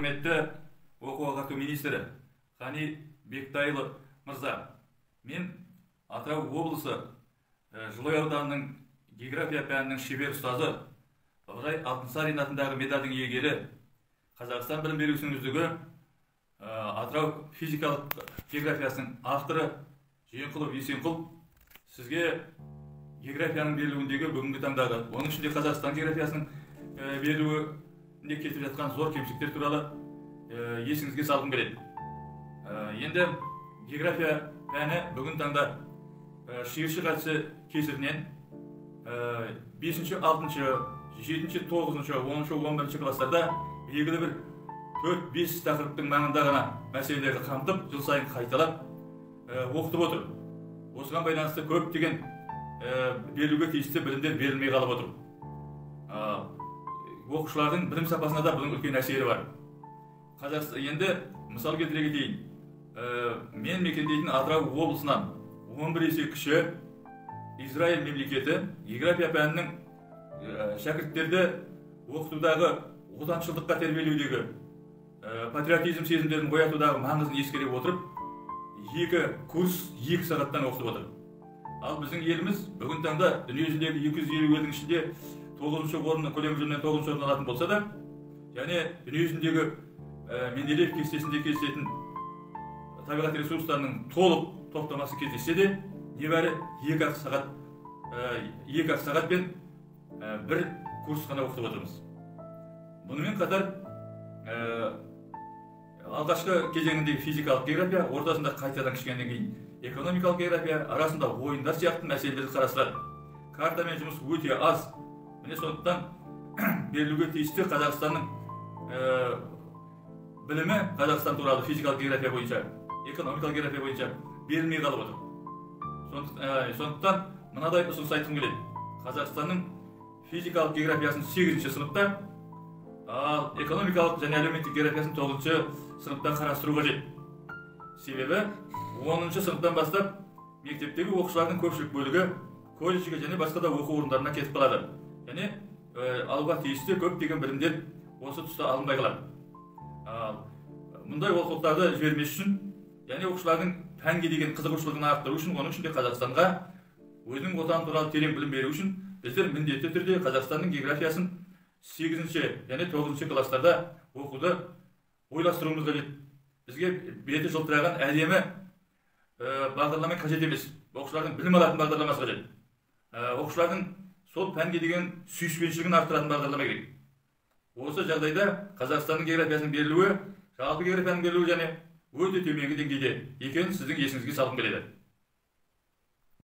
Құрметті оқу-ағарту министрі Ғани Бектайұлы мырза, мен Атырау облысы Жылой ауданының география пәнінің шебер ұстазы Ыбырай Алтынсарин атындағы медальдің иегері, Қазақстан білім беру үздігі, Атырау физикалық географиясының авторы Жиенқұлов Есенқұл сізге географияның берілуіндегі бүгінгі таңдағы, оның ішінде Қазақстан географиясының берілуінде кетіп жатқан зор кемшіліктер туралы есіңізге салғым келеді. Енді география пәні бүгін таңда шиыршық әдісі кесірінен 5-ші, 6-ші, 7-ші, 9-ші, 10-ші, 11-ші кластарда белгілі бір 4-5 тақырыптың маңында ғана мәселелерді қамтып, жыл сайын қайталап оқытып отыр. Осыған байланысты көптеген берілуге тиісті білімдер берілмей қалып отыр. Оқушылардың білім сапасына да бұның үлкен әсері бар. Енді мысал келтіре кетейін. Мен мекендейтін Атырау облысынан 11 есе кіші Израиль мемлекеті география пәнінің шәкірттерді оқытудағы отаншылдыққа тәрбиелеудегі патриотизм сезімдерін оятудағы маңызын ескере отырып, 2 курс 2 сағаттан оқытып отыр. Ал біздің еліміз бүгін таңда дүниежүзіндегі 250 елдің ішінде 9-ші орынның көлемі жөнінен 9-ші орын алатын болса да, және дүниежүзіндегі Менделеев кестесінде кездесетін табиғат ресурстарының толық топтамасы кездессе де, небәрі 2 сағат пен 1 курс қана оқытып отырмыз. Бұнымен қатар алғашқы кезеңіндегі физикалық география, ортасында қайтадан кішкенеден кейін экономикалық география, арасында ойындар сияқты мәселелерді қарастырады. Картамен жұмыс өте аз. Міне сондықтан берілуге тиісті Қазақстанның білімі Қазақстан туралы физикалық география бойынша, экономикалық география бойынша берілмей қалып отыр. Сондықтан мынадай ұсыныс айтқым келеді. Қазақстанның физикалық географиясын 8-ші сыныпта, ал экономикалық және әлеуметтік географиясын 9-ші сыныпта қарастыру қажет. Себебі 10-ші сыныптан бастап мектептегі оқушылардың көпшілік бөлігі колледжге және басқа да оқу орындарына кетіп қалады. Және алуға тиісті көптеген білімдер осы тұста алынбай қалады. Мұндай олқылықтарды жібермес үшін, және оқушылардың пәнге деген қызығушылығын арттыру үшін, оның ішінде Қазақстанға өзінің отаны туралы терең білім беру үшін, біздер міндетті түрде Қазақстанның географиясын 8-ші және 9-ші кластарда оқуды ойластыруымыз қажет. Бізге беті жылтыраған әдемі бағдарлама қажет емес. Оқушылардың білім алатын бағдарламасы қажет. Оқушылардың сол пәнге деген сүйіспеншілігін арттыратын бағдарлама керек. Осы жағдайда Қазақстанның географиясының берілуі, жалпы географияның берілуі және өте төменгі деңгейде екенін сіздің есіңізге салғым келеді.